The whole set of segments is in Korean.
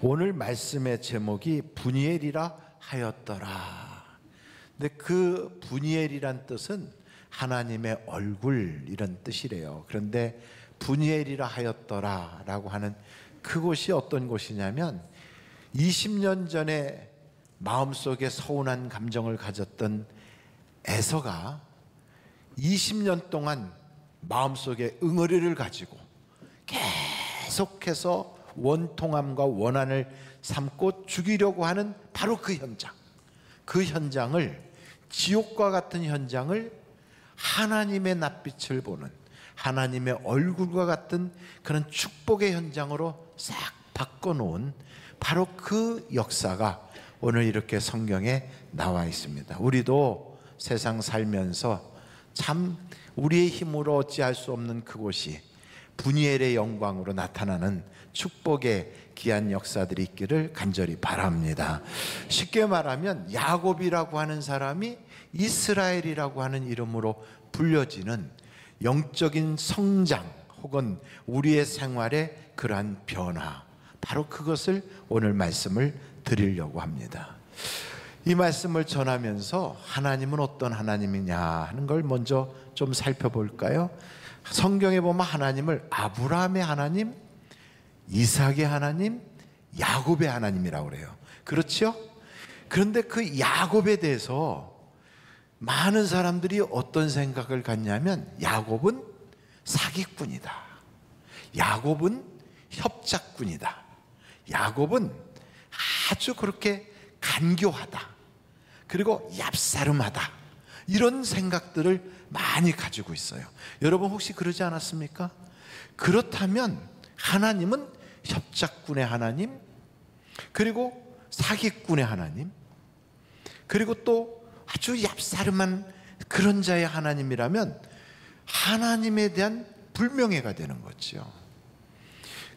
오늘 말씀의 제목이 분이엘이라 하였더라. 근데 그 분이엘이란 뜻은 하나님의 얼굴 이런 뜻이래요. 그런데 분이엘이라 하였더라 라고 하는 그곳이 어떤 곳이냐면 20년 전에 마음속에 서운한 감정을 가졌던 에서가 20년 동안 마음속에 응어리를 가지고 계속해서 원통함과 원한을 삼고 죽이려고 하는 바로 그 현장, 그 현장을, 지옥과 같은 현장을 하나님의 낯빛을 보는, 하나님의 얼굴과 같은 그런 축복의 현장으로 싹 바꿔놓은 바로 그 역사가 오늘 이렇게 성경에 나와 있습니다. 우리도 세상 살면서 참 우리의 힘으로 어찌할 수 없는 그곳이 분이엘의 영광으로 나타나는 축복의 귀한 역사들이 있기를 간절히 바랍니다. 쉽게 말하면 야곱이라고 하는 사람이 이스라엘이라고 하는 이름으로 불려지는 영적인 성장 혹은 우리의 생활의 그러한 변화, 바로 그것을 오늘 말씀을 드리려고 합니다. 이 말씀을 전하면서 하나님은 어떤 하나님이냐 하는 걸 먼저 좀 살펴볼까요? 성경에 보면 하나님을 아브라함의 하나님, 이삭의 하나님, 야곱의 하나님이라고 그래요. 그렇죠? 그런데 그 야곱에 대해서 많은 사람들이 어떤 생각을 갖냐면 야곱은 사기꾼이다, 야곱은 협작꾼이다, 야곱은 아주 그렇게 간교하다, 그리고 얍사름하다, 이런 생각들을 많이 가지고 있어요. 여러분 혹시 그러지 않았습니까? 그렇다면 하나님은 협작꾼의 하나님, 그리고 사기꾼의 하나님, 그리고 또 아주 얍사름한 그런 자의 하나님이라면 하나님에 대한 불명예가 되는 거죠.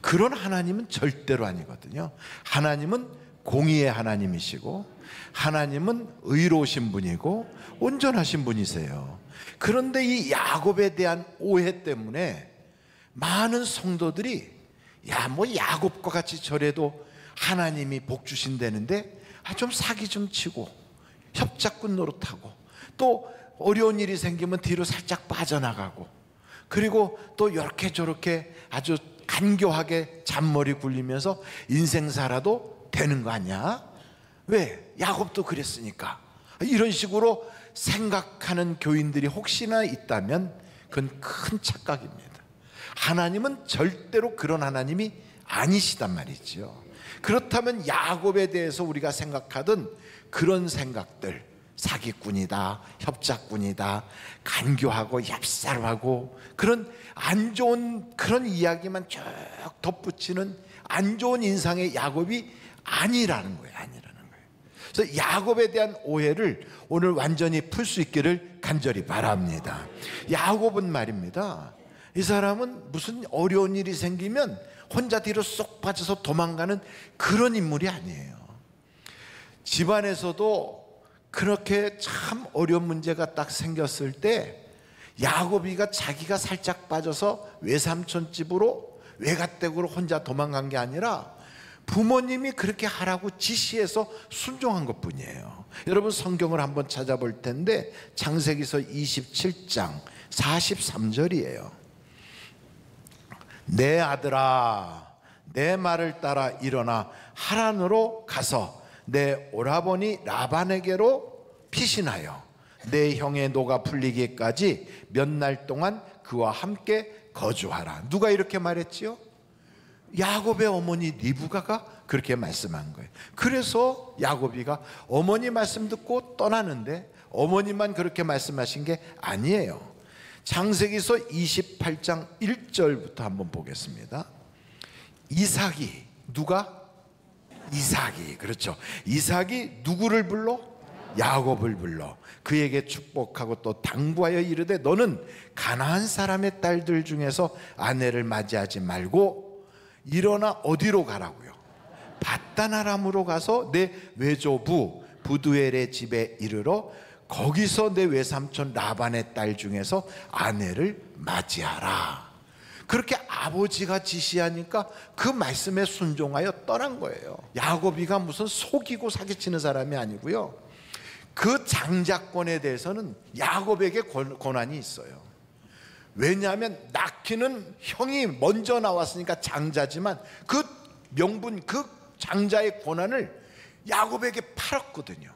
그런 하나님은 절대로 아니거든요. 하나님은 공의의 하나님이시고 하나님은 의로우신 분이고 온전하신 분이세요. 그런데 이 야곱에 대한 오해 때문에 많은 성도들이 뭐 야곱과 같이 저래도 하나님이 복 주신다는데 좀 사기 좀 치고 협작꾼 노릇하고 또 어려운 일이 생기면 뒤로 살짝 빠져나가고 그리고 또 이렇게 저렇게 아주 간교하게 잔머리 굴리면서 인생 살아도 되는 거 아니야? 왜? 야곱도 그랬으니까. 이런 식으로 생각하는 교인들이 혹시나 있다면 그건 큰 착각입니다. 하나님은 절대로 그런 하나님이 아니시단 말이죠. 그렇다면 야곱에 대해서 우리가 생각하던 그런 생각들, 사기꾼이다, 협작꾼이다, 간교하고 얍사름하고 그런 안 좋은 그런 이야기만 쭉 덧붙이는 안 좋은 인상의 야곱이 아니라는 거예요. 아니라는 거예요. 그래서 야곱에 대한 오해를 오늘 완전히 풀 수 있기를 간절히 바랍니다. 야곱은 말입니다, 이 사람은 무슨 어려운 일이 생기면 혼자 뒤로 쏙 빠져서 도망가는 그런 인물이 아니에요. 집안에서도 그렇게 참 어려운 문제가 딱 생겼을 때 야곱이가 자기가 살짝 빠져서 외삼촌 집으로 외갓댁으로 혼자 도망간 게 아니라 부모님이 그렇게 하라고 지시해서 순종한 것뿐이에요. 여러분 성경을 한번 찾아볼 텐데 창세기서 27장 43절이에요. 내 아들아, 내 말을 따라 일어나 하란으로 가서 내 오라버니 라반에게로 피신하여 내 형의 노가 풀리기까지 몇 날 동안 그와 함께 거주하라. 누가 이렇게 말했지요? 야곱의 어머니 리브가가 그렇게 말씀한 거예요. 그래서 야곱이가 어머니 말씀 듣고 떠나는데 어머니만 그렇게 말씀하신 게 아니에요. 창세기서 28장 1절부터 한번 보겠습니다. 이삭이, 누가? 이삭이, 그렇죠. 이삭이 누구를 불러? 야곱을 불러 그에게 축복하고 또 당부하여 이르되 너는 가나안 사람의 딸들 중에서 아내를 맞이하지 말고 일어나 어디로 가라고요? 밧단 아람으로 가서 내 외조부 부두엘의 집에 이르러 거기서 내 외삼촌 라반의 딸 중에서 아내를 맞이하라. 그렇게 아버지가 지시하니까 그 말씀에 순종하여 떠난 거예요. 야곱이가 무슨 속이고 사기치는 사람이 아니고요, 그 장자권에 대해서는 야곱에게 권한이 있어요. 왜냐하면 낳기는 형이 먼저 나왔으니까 장자지만 그 명분, 그 장자의 권한을 야곱에게 팔았거든요.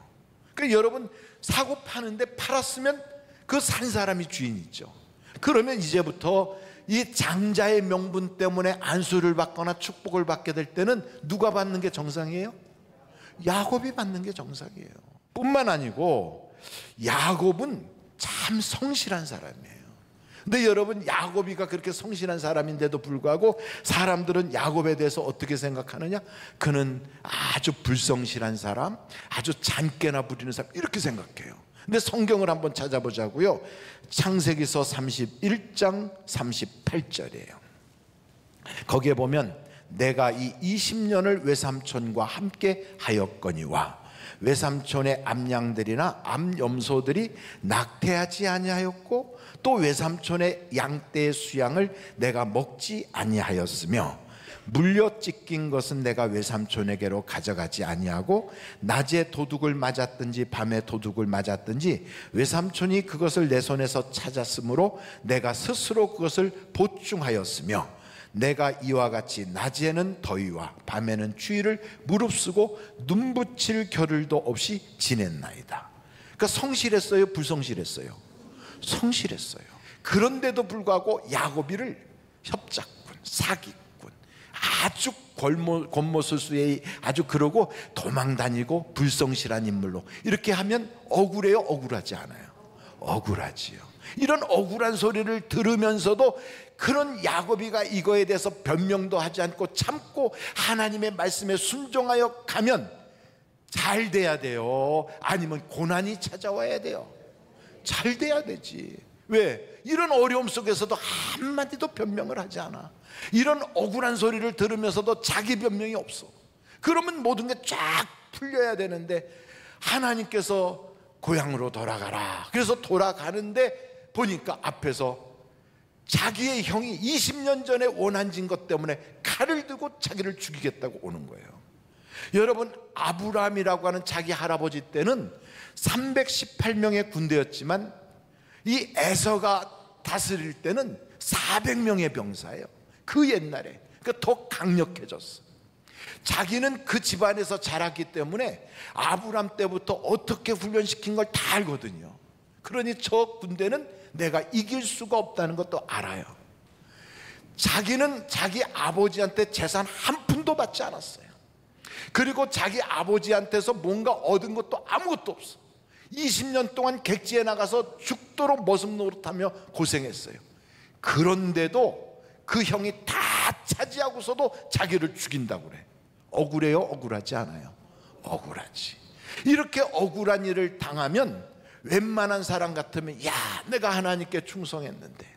그러니까 여러분, 사고 파는데 팔았으면 그 산 사람이 주인이죠. 그러면 이제부터 이 장자의 명분 때문에 안수를 받거나 축복을 받게 될 때는 누가 받는 게 정상이에요? 야곱이 받는 게 정상이에요. 뿐만 아니고 야곱은 참 성실한 사람이에요. 근데 여러분, 야곱이가 그렇게 성실한 사람인데도 불구하고 사람들은 야곱에 대해서 어떻게 생각하느냐? 그는 아주 불성실한 사람, 아주 잔꾀나 부리는 사람, 이렇게 생각해요. 근데 성경을 한번 찾아보자고요. 창세기서 31장 38절이에요. 거기에 보면 내가 이 20년을 외삼촌과 함께 하였거니와 외삼촌의 암양들이나 암염소들이 낙태하지 아니하였고 또 외삼촌의 양떼의 수양을 내가 먹지 아니하였으며 물려 찢긴 것은 내가 외삼촌에게로 가져가지 아니하고 낮에 도둑을 맞았든지 밤에 도둑을 맞았든지 외삼촌이 그것을 내 손에서 찾았으므로 내가 스스로 그것을 보충하였으며 내가 이와 같이 낮에는 더위와 밤에는 추위를 무릅쓰고 눈붙일 겨를도 없이 지냈나이다. 그러니까 성실했어요, 불성실했어요? 성실했어요. 그런데도 불구하고 야곱이를 협작꾼, 사기꾼, 아주 권모술수에 아주 그러고 도망다니고 불성실한 인물로 이렇게 하면 억울해요, 억울하지 않아요? 억울하지요. 이런 억울한 소리를 들으면서도 그런 야곱이가 이거에 대해서 변명도 하지 않고 참고 하나님의 말씀에 순종하여 가면 잘 돼야 돼요? 아니면 고난이 찾아와야 돼요? 잘 돼야 되지. 왜? 이런 어려움 속에서도 한마디도 변명을 하지 않아. 이런 억울한 소리를 들으면서도 자기 변명이 없어. 그러면 모든 게 쫙 풀려야 되는데 하나님께서 고향으로 돌아가라. 그래서 돌아가는데 보니까 앞에서 자기의 형이 20년 전에 원한진 것 때문에 칼을 들고 자기를 죽이겠다고 오는 거예요. 여러분, 아브라함이라고 하는 자기 할아버지 때는 318명의 군대였지만 이 에서가 다스릴 때는 400명의 병사예요. 그 옛날에. 그러니까 더 강력해졌어. 자기는 그 집안에서 자랐기 때문에 아브라함 때부터 어떻게 훈련시킨 걸 다 알거든요. 그러니 저 군대는 내가 이길 수가 없다는 것도 알아요. 자기는 자기 아버지한테 재산 한 푼도 받지 않았어요. 그리고 자기 아버지한테서 뭔가 얻은 것도 아무것도 없어. 20년 동안 객지에 나가서 죽도록 머슴 노릇하며 고생했어요. 그런데도 그 형이 다 차지하고서도 자기를 죽인다고 그래. 억울해요? 억울하지 않아요? 억울하지. 이렇게 억울한 일을 당하면 웬만한 사람 같으면, 야, 내가 하나님께 충성했는데,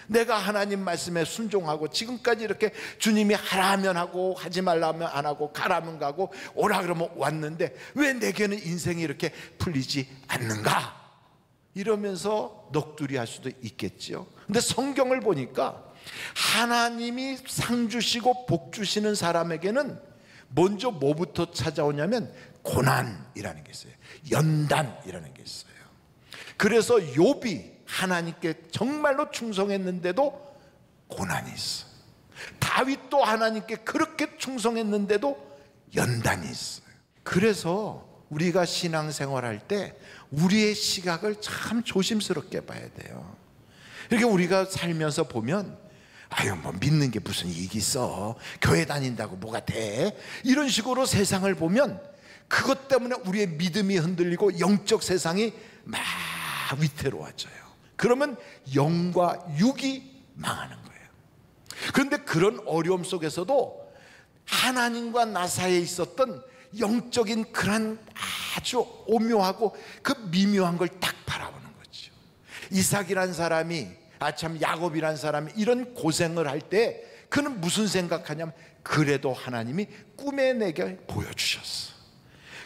내가 하나님 말씀에 순종하고 지금까지 이렇게 주님이 하라면 하고 하지 말라면 안 하고 가라면 가고 오라 그러면 왔는데 왜 내게는 인생이 이렇게 풀리지 않는가? 이러면서 넋두리 할 수도 있겠지요. 근데 성경을 보니까 하나님이 상 주시고 복 주시는 사람에게는 먼저 뭐부터 찾아오냐면 고난이라는 게 있어요. 연단이라는 게 있어요. 그래서 욥이 하나님께 정말로 충성했는데도 고난이 있어. 다윗도 하나님께 그렇게 충성했는데도 연단이 있어요. 그래서 우리가 신앙생활할 때 우리의 시각을 참 조심스럽게 봐야 돼요. 이렇게 우리가 살면서 보면, 아유, 뭐 믿는 게 무슨 이익이 있어, 교회 다닌다고 뭐가 돼, 이런 식으로 세상을 보면 그것 때문에 우리의 믿음이 흔들리고 영적 세상이 막 위태로워져요. 그러면 영과 육이 망하는 거예요. 그런데 그런 어려움 속에서도 하나님과 나 사이에 있었던 영적인 그런 아주 오묘하고 그 미묘한 걸 딱 바라보는 거죠. 이삭이란 사람이, 참 야곱이란 사람이 이런 고생을 할 때 그는 무슨 생각하냐면, 그래도 하나님이 꿈에 내게 보여주셨어.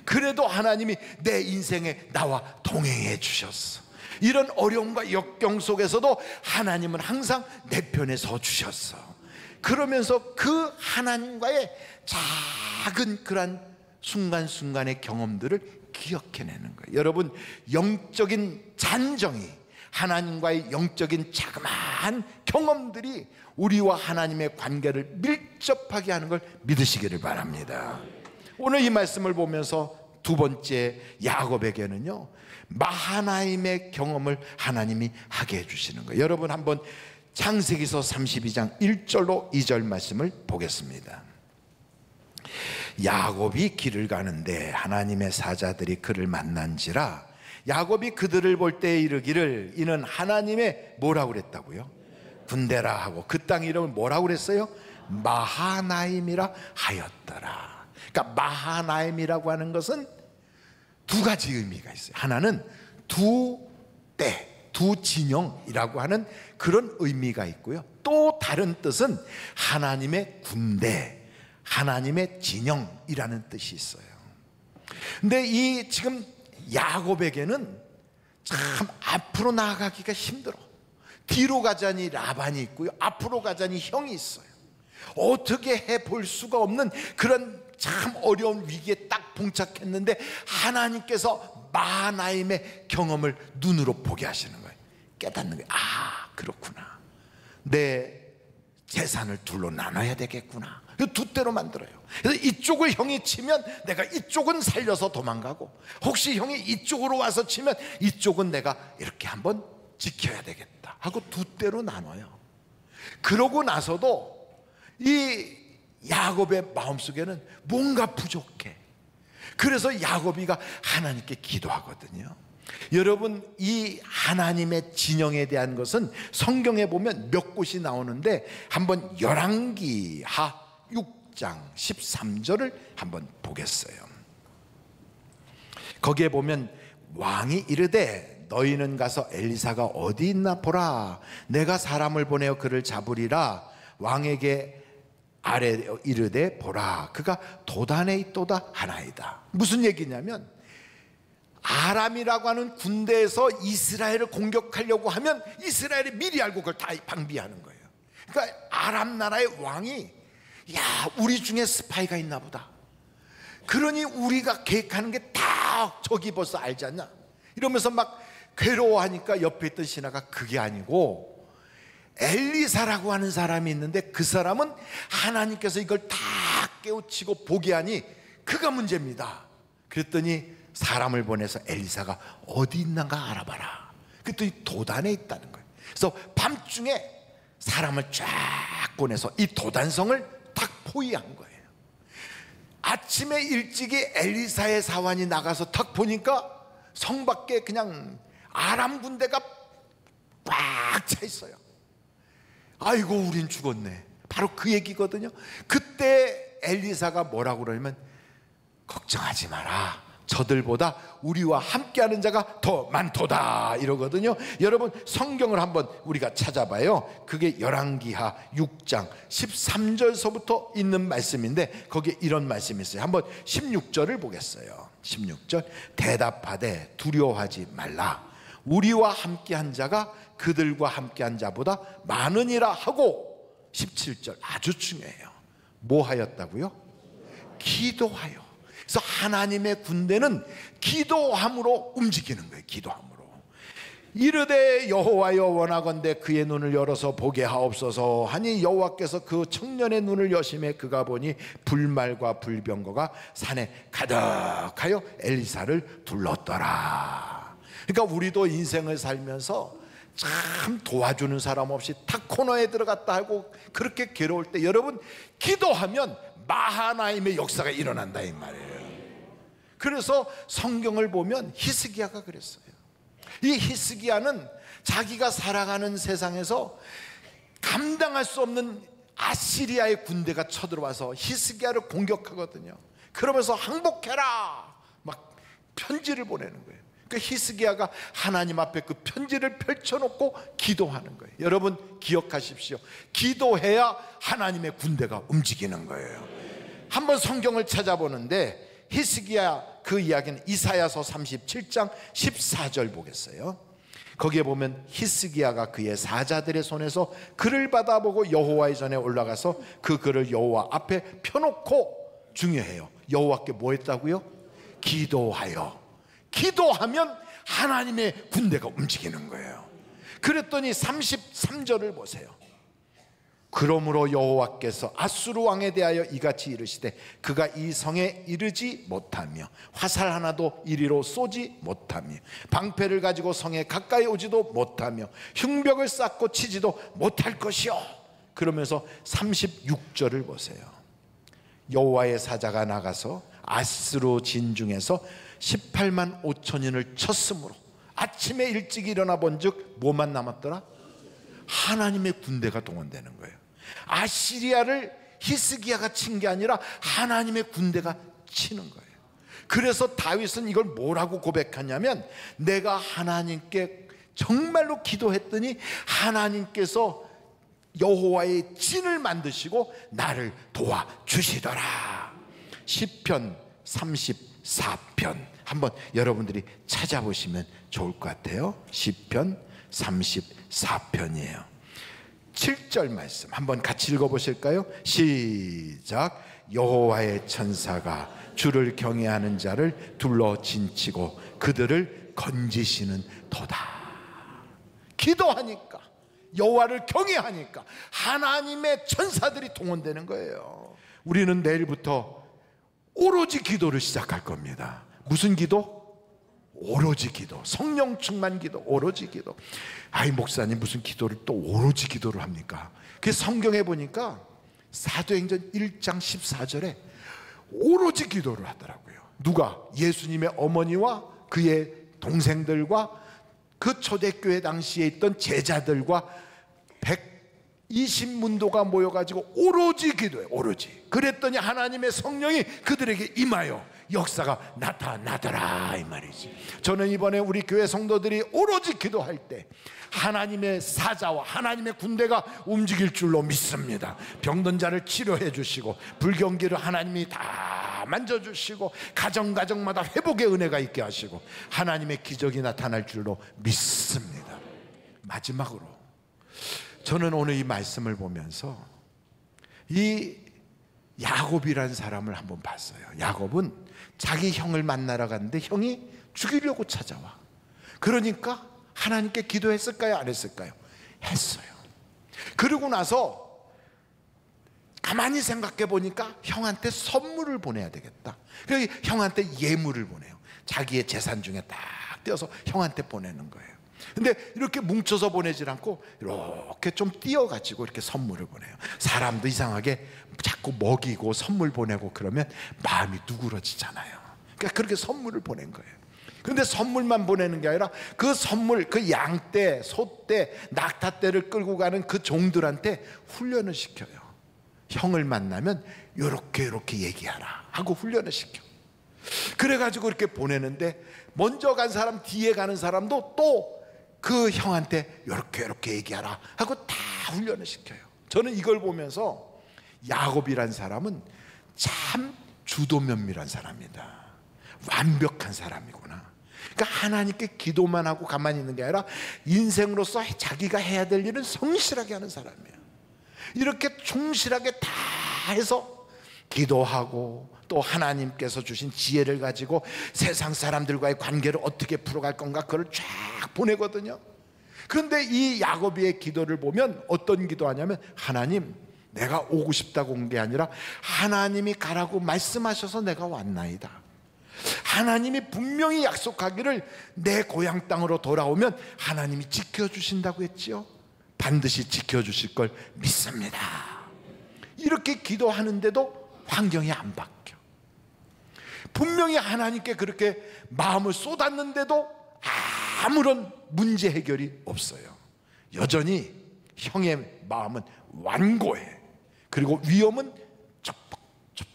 그래도 하나님이 내 인생에 나와 동행해 주셨어. 이런 어려움과 역경 속에서도 하나님은 항상 내 편에 서 주셨어. 그러면서 그 하나님과의 작은 그런 순간순간의 경험들을 기억해내는 거예요. 여러분, 영적인 잔정이, 하나님과의 영적인 자그마한 경험들이 우리와 하나님의 관계를 밀접하게 하는 걸 믿으시기를 바랍니다. 오늘 이 말씀을 보면서 두 번째, 야곱에게는요 마하나임의 경험을 하나님이 하게 해주시는 거예요. 여러분, 한번 창세기서 32장 1절로 2절 말씀을 보겠습니다. 야곱이 길을 가는데 하나님의 사자들이 그를 만난지라 야곱이 그들을 볼 때 이르기를 이는 하나님의 뭐라고 그랬다고요? 군대라 하고 그 땅 이름을 뭐라고 그랬어요? 마하나임이라 하였더라. 그러니까 마하나임이라고 하는 것은 두 가지 의미가 있어요. 하나는 두 때, 두 진영이라고 하는 그런 의미가 있고요. 또 다른 뜻은 하나님의 군대, 하나님의 진영이라는 뜻이 있어요. 근데 이 지금 야곱에게는 참 앞으로 나아가기가 힘들어. 뒤로 가자니 라반이 있고요, 앞으로 가자니 형이 있어요. 어떻게 해볼 수가 없는 그런 참 어려운 위기에 딱 봉착했는데 하나님께서 마하나임의 경험을 눈으로 보게 하시는 거예요. 깨닫는 거예요. 아, 그렇구나. 내 재산을 둘로 나눠야 되겠구나. 두 대로 만들어요. 그래서 이쪽을 형이 치면 내가 이쪽은 살려서 도망가고, 혹시 형이 이쪽으로 와서 치면 이쪽은 내가 이렇게 한번 지켜야 되겠다 하고 두 대로 나눠요. 그러고 나서도 이 야곱의 마음속에는 뭔가 부족해. 그래서 야곱이가 하나님께 기도하거든요. 여러분, 이 하나님의 진영에 대한 것은 성경에 보면 몇 곳이 나오는데 한번 열왕기하 6장 13절을 한번 보겠어요. 거기에 보면 왕이 이르되 너희는 가서 엘리사가 어디 있나 보라. 내가 사람을 보내어 그를 잡으리라. 왕에게 아래 이르되 보라 그가 도단에 있도다 하나이다. 무슨 얘기냐면 아람이라고 하는 군대에서 이스라엘을 공격하려고 하면 이스라엘이 미리 알고 그걸 다 방비하는 거예요. 그러니까 아람 나라의 왕이 야, 우리 중에 스파이가 있나 보다. 그러니 우리가 계획하는 게 다 저기 벌써 알지 않냐 이러면서 막 괴로워하니까 옆에 있던 신하가 그게 아니고 엘리사라고 하는 사람이 있는데 그 사람은 하나님께서 이걸 다 깨우치고 보게 하니 그가 문제입니다. 그랬더니 사람을 보내서 엘리사가 어디 있는가 알아봐라. 그랬더니 도단에 있다는 거예요. 그래서 밤중에 사람을 쫙 보내서 이 도단성을 딱 포위한 거예요. 아침에 일찍이 엘리사의 사환이 나가서 딱 보니까 성 밖에 그냥 아람 군대가 꽉 차 있어요. 아이고 우린 죽었네. 바로 그 얘기거든요. 그때 엘리사가 뭐라고 그러냐면 걱정하지 마라. 저들보다 우리와 함께하는 자가 더 많도다 이러거든요. 여러분, 성경을 한번 우리가 찾아봐요. 그게 열왕기하 6장 13절서부터 있는 말씀인데 거기에 이런 말씀이 있어요. 한번 16절을 보겠어요. 16절 대답하되 두려워하지 말라. 우리와 함께한 자가 그들과 함께한 자보다 많으니라 하고 17절 아주 중요해요. 뭐 하였다고요? 기도하여. 그래서 하나님의 군대는 기도함으로 움직이는 거예요. 기도함으로. 이르되 여호와여 원하건대 그의 눈을 열어서 보게 하옵소서 하니 여호와께서 그 청년의 눈을 여심해 그가 보니 불말과 불병거가 산에 가득하여 엘리사를 둘렀더라. 그러니까 우리도 인생을 살면서 참 도와주는 사람 없이 탁 코너에 들어갔다 하고 그렇게 괴로울 때 여러분 기도하면 마하나임의 역사가 일어난다 이 말이에요. 그래서 성경을 보면 히스기야가 그랬어요. 이 히스기야는 자기가 살아가는 세상에서 감당할 수 없는 아시리아의 군대가 쳐들어와서 히스기야를 공격하거든요. 그러면서 항복해라 막 편지를 보내는 거예요. 그 히스기야가 하나님 앞에 그 편지를 펼쳐놓고 기도하는 거예요. 여러분 기억하십시오. 기도해야 하나님의 군대가 움직이는 거예요. 한번 성경을 찾아보는데 히스기야 그 이야기는 이사야서 37장 14절 보겠어요. 거기에 보면 히스기야가 그의 사자들의 손에서 글을 받아보고 여호와의 전에 올라가서 그 글을 여호와 앞에 펴놓고, 중요해요, 여호와께 뭐 했다고요? 기도하여. 기도하면 하나님의 군대가 움직이는 거예요. 그랬더니 33절을 보세요. 그러므로 여호와께서 아수르 왕에 대하여 이같이 이르시되 그가 이 성에 이르지 못하며 화살 하나도 이리로 쏘지 못하며 방패를 가지고 성에 가까이 오지도 못하며 흉벽을 쌓고 치지도 못할 것이요. 그러면서 36절을 보세요. 여호와의 사자가 나가서 아수르 진중에서 18만 5천인을 쳤으므로 아침에 일찍 일어나 본즉 뭐만 남았더라? 하나님의 군대가 동원되는 거예요. 아시리아를 히스기야가 친 게 아니라 하나님의 군대가 치는 거예요. 그래서 다윗은 이걸 뭐라고 고백하냐면, 내가 하나님께 정말로 기도했더니 하나님께서 여호와의 진을 만드시고 나를 도와주시더라. 시편 34편 한번 여러분들이 찾아보시면 좋을 것 같아요. 시편 34편이에요 7절 말씀 한번 같이 읽어보실까요? 시작. 여호와의 천사가 주를 경외하는 자를 둘러 진치고 그들을 건지시는 도다. 기도하니까, 여호와를 경외하니까 하나님의 천사들이 동원되는 거예요. 우리는 내일부터 오로지 기도를 시작할 겁니다. 무슨 기도? 오로지 기도. 성령 충만 기도, 오로지 기도. 아이, 목사님 무슨 기도를 또 오로지 기도를 합니까? 그 성경에 보니까 사도행전 1장 14절에 오로지 기도를 하더라고요. 누가? 예수님의 어머니와 그의 동생들과 그 초대교회 당시에 있던 제자들과 120문도가 모여가지고 오로지 기도해. 오로지. 그랬더니 하나님의 성령이 그들에게 임하여 역사가 나타나더라, 이 말이지. 저는 이번에 우리 교회 성도들이 오로지 기도할 때 하나님의 사자와 하나님의 군대가 움직일 줄로 믿습니다. 병든 자를 치료해 주시고 불경기를 하나님이 다 만져주시고 가정마다 회복의 은혜가 있게 하시고 하나님의 기적이 나타날 줄로 믿습니다. 마지막으로 저는 오늘 이 말씀을 보면서 이 야곱이라는 사람을 한번 봤어요. 야곱은 자기 형을 만나러 갔는데 형이 죽이려고 찾아와. 그러니까 하나님께 기도했을까요? 안 했을까요? 했어요. 그러고 나서 가만히 생각해 보니까 형한테 선물을 보내야 되겠다. 그래서 형한테 예물을 보내요. 자기의 재산 중에 딱 떼어서 형한테 보내는 거예요. 근데 이렇게 뭉쳐서 보내질 않고 이렇게 좀 띄어가지고 이렇게 선물을 보내요. 사람도 이상하게 자꾸 먹이고 선물 보내고 그러면 마음이 누그러지잖아요. 그러니까 그렇게 선물을 보낸 거예요. 근데 선물만 보내는 게 아니라 그 선물, 그 양떼, 소떼, 낙타떼를 끌고 가는 그 종들한테 훈련을 시켜요. 형을 만나면 요렇게 얘기하라 하고 훈련을 시켜. 그래가지고 이렇게 보내는데 먼저 간 사람, 뒤에 가는 사람도 또 그 형한테 요렇게 얘기하라 하고 다 훈련을 시켜요. 저는 이걸 보면서 야곱이란 사람은 참 주도면밀한 사람이다. 완벽한 사람이구나. 그러니까 하나님께 기도만 하고 가만히 있는 게 아니라 인생으로서 자기가 해야 될 일은 성실하게 하는 사람이에요. 이렇게 충실하게 다 해서 기도하고 또 하나님께서 주신 지혜를 가지고 세상 사람들과의 관계를 어떻게 풀어갈 건가 그걸 쫙 보내거든요. 그런데 이 야곱의 기도를 보면 어떤 기도하냐면, 하나님, 내가 오고 싶다고 온 게 아니라 하나님이 가라고 말씀하셔서 내가 왔나이다. 하나님이 분명히 약속하기를 내 고향 땅으로 돌아오면 하나님이 지켜주신다고 했지요. 반드시 지켜주실 걸 믿습니다. 이렇게 기도하는데도 환경이 안 바뀌어. 분명히 하나님께 그렇게 마음을 쏟았는데도 아무런 문제 해결이 없어요. 여전히 형의 마음은 완고해. 그리고 위험은 촉촉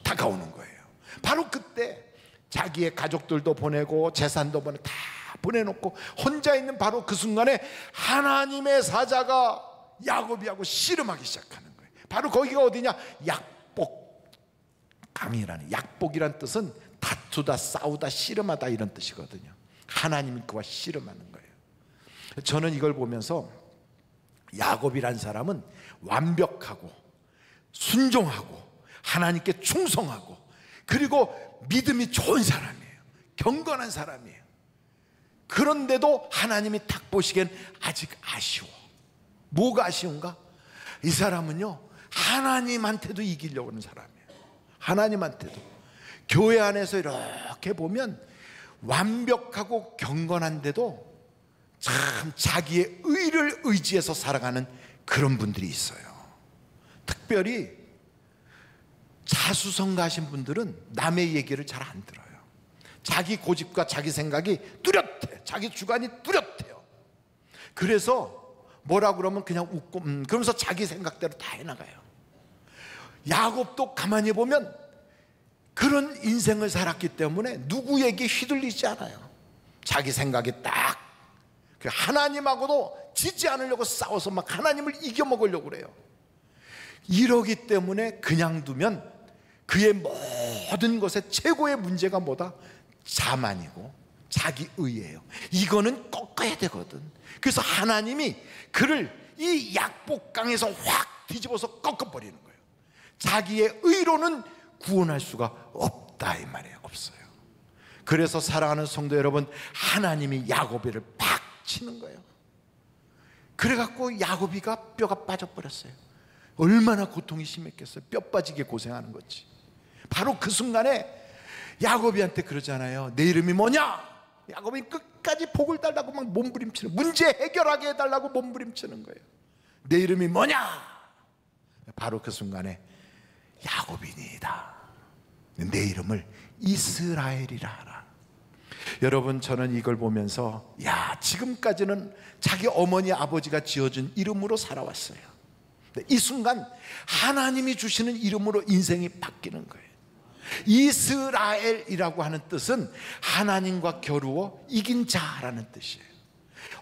다가오는 거예요. 바로 그때 자기의 가족들도 보내고 재산도 다 보내놓고 혼자 있는 바로 그 순간에 하나님의 사자가 야곱이하고 씨름하기 시작하는 거예요. 바로 거기가 어디냐? 약복강이라는, 약복이란 뜻은 다투다, 싸우다, 씨름하다 이런 뜻이거든요. 하나님이 그와 씨름하는 거예요. 저는 이걸 보면서 야곱이란 사람은 완벽하고 순종하고 하나님께 충성하고 그리고 믿음이 좋은 사람이에요. 경건한 사람이에요. 그런데도 하나님이 딱 보시기엔 아직 아쉬워. 뭐가 아쉬운가? 이 사람은요, 하나님한테도 이기려고 하는 사람이에요. 하나님한테도. 교회 안에서 이렇게 보면 완벽하고 경건한데도 참 자기의 의를 의지해서 살아가는 그런 분들이 있어요. 특별히 자수성가하신 분들은 남의 얘기를 잘 안 들어요. 자기 고집과 자기 생각이 뚜렷해. 자기 주관이 뚜렷해요. 그래서 뭐라 그러면 그냥 웃고 그러면서 자기 생각대로 다 해나가요. 야곱도 가만히 보면 그런 인생을 살았기 때문에 누구에게 휘둘리지 않아요. 자기 생각이 딱 하나님하고도 지지 않으려고 싸워서 막 하나님을 이겨먹으려고 그래요. 이러기 때문에 그냥 두면 그의 모든 것의 최고의 문제가 뭐다? 자만이고 자기의예요. 이거는 꺾어야 되거든. 그래서 하나님이 그를 이 약복강에서 확 뒤집어서 꺾어버리는 거예요. 자기의 의로는 구원할 수가 없다 이 말이에요. 없어요. 그래서 사랑하는 성도 여러분, 하나님이 야곱이를 팍 치는 거예요. 그래갖고 야곱이가 뼈가 빠져버렸어요. 얼마나 고통이 심했겠어요. 뼈 빠지게 고생하는 거지. 바로 그 순간에 야곱이한테 그러잖아요. 내 이름이 뭐냐? 야곱이 끝까지 복을 달라고 막 몸부림치는, 문제 해결하게 해달라고 몸부림치는 거예요. 내 이름이 뭐냐? 바로 그 순간에 야곱이니이다. 내 이름을 이스라엘이라 하라. 여러분, 저는 이걸 보면서 야, 지금까지는 자기 어머니 아버지가 지어준 이름으로 살아왔어요. 이 순간 하나님이 주시는 이름으로 인생이 바뀌는 거예요. 이스라엘이라고 하는 뜻은 하나님과 겨루어 이긴 자라는 뜻이에요.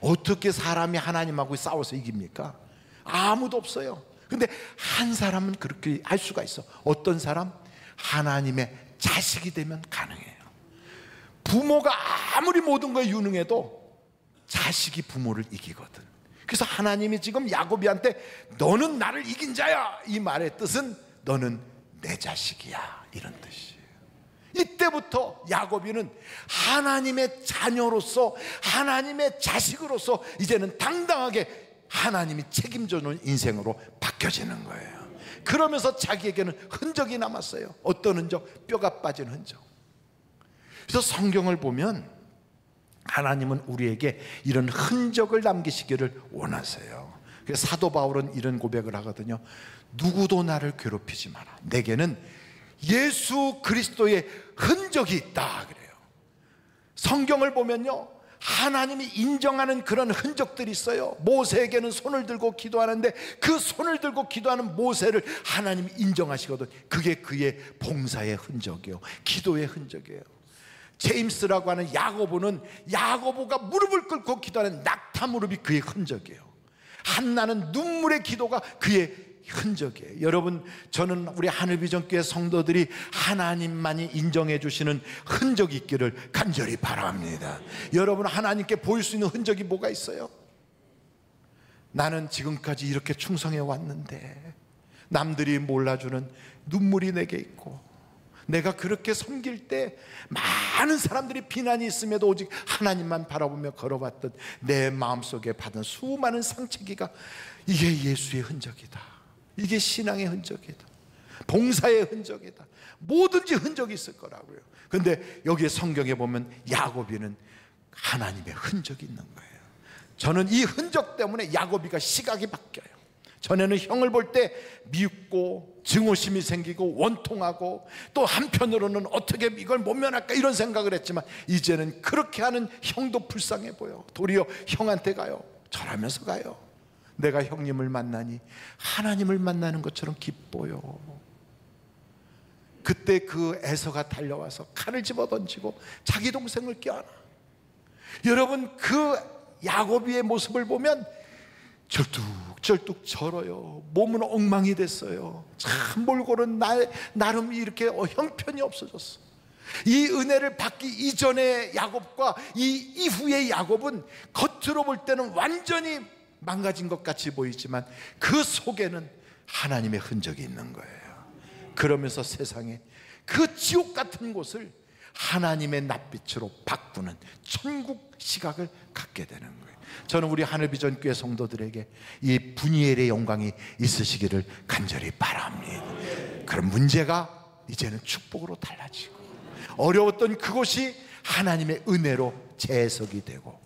어떻게 사람이 하나님하고 싸워서 이깁니까? 아무도 없어요. 근데 한 사람은 그렇게 할 수가 있어. 어떤 사람? 하나님의 자식이 되면 가능해요. 부모가 아무리 모든 거에 유능해도 자식이 부모를 이기거든. 그래서 하나님이 지금 야곱이한테 너는 나를 이긴 자야, 이 말의 뜻은 너는 내 자식이야, 이런 뜻이에요. 이때부터 야곱이는 하나님의 자녀로서, 하나님의 자식으로서 이제는 당당하게 하나님이 책임져 놓은 인생으로 바뀌어지는 거예요. 그러면서 자기에게는 흔적이 남았어요. 어떤 흔적? 뼈가 빠진 흔적. 그래서 성경을 보면 하나님은 우리에게 이런 흔적을 남기시기를 원하세요. 그래서 사도 바울은 이런 고백을 하거든요. 누구도 나를 괴롭히지 마라. 내게는 예수 그리스도의 흔적이 있다 그래요. 성경을 보면요, 하나님이 인정하는 그런 흔적들이 있어요. 모세에게는 손을 들고 기도하는데 그 손을 들고 기도하는 모세를 하나님이 인정하시거든. 그게 그의 봉사의 흔적이에요. 기도의 흔적이에요. 제임스라고 하는 야고보는 야고보가 무릎을 꿇고 기도하는 낙타 무릎이 그의 흔적이에요. 한나는 눈물의 기도가 그의 흔적이에요. 여러분, 저는 우리 하늘비전교회 성도들이 하나님만이 인정해 주시는 흔적이 있기를 간절히 바랍니다. 여러분, 하나님께 보일 수 있는 흔적이 뭐가 있어요? 나는 지금까지 이렇게 충성해 왔는데 남들이 몰라주는 눈물이 내게 있고, 내가 그렇게 섬길 때 많은 사람들이 비난이 있음에도 오직 하나님만 바라보며 걸어왔던 내 마음속에 받은 수많은 상처기가, 이게 예수의 흔적이다. 이게 신앙의 흔적이다. 봉사의 흔적이다. 뭐든지 흔적이 있을 거라고요. 그런데 여기에 성경에 보면 야곱이는 하나님의 흔적이 있는 거예요. 저는 이 흔적 때문에 야곱이가 시각이 바뀌어요. 전에는 형을 볼 때 미웃고 증오심이 생기고 원통하고, 또 한편으로는 어떻게 이걸 모면할까 이런 생각을 했지만, 이제는 그렇게 하는 형도 불쌍해 보여. 도리어 형한테 가요. 절하면서 가요. 내가 형님을 만나니 하나님을 만나는 것처럼 기뻐요. 그때 그 에서가 달려와서 칼을 집어던지고 자기 동생을 껴안아. 여러분, 그 야곱의 모습을 보면 절뚝절뚝 절어요. 몸은 엉망이 됐어요. 참 몰골은 나름 이렇게 형편이 없어졌어. 이 은혜를 받기 이전의 야곱과 이 이후의 야곱은 겉으로 볼 때는 완전히 망가진 것 같이 보이지만 그 속에는 하나님의 흔적이 있는 거예요. 그러면서 세상에 그 지옥 같은 곳을 하나님의 낯빛으로 바꾸는 천국 시각을 갖게 되는 거예요. 저는 우리 하늘비전교회 성도들에게 이 분이엘의 영광이 있으시기를 간절히 바랍니다. 그럼 문제가 이제는 축복으로 달라지고, 어려웠던 그곳이 하나님의 은혜로 재해석이 되고,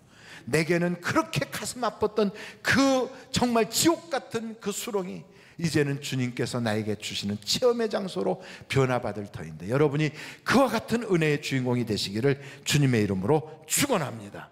내게는 그렇게 가슴 아팠던 그 정말 지옥 같은 그 수렁이 이제는 주님께서 나에게 주시는 체험의 장소로 변화받을 터인데, 여러분이 그와 같은 은혜의 주인공이 되시기를 주님의 이름으로 축원합니다.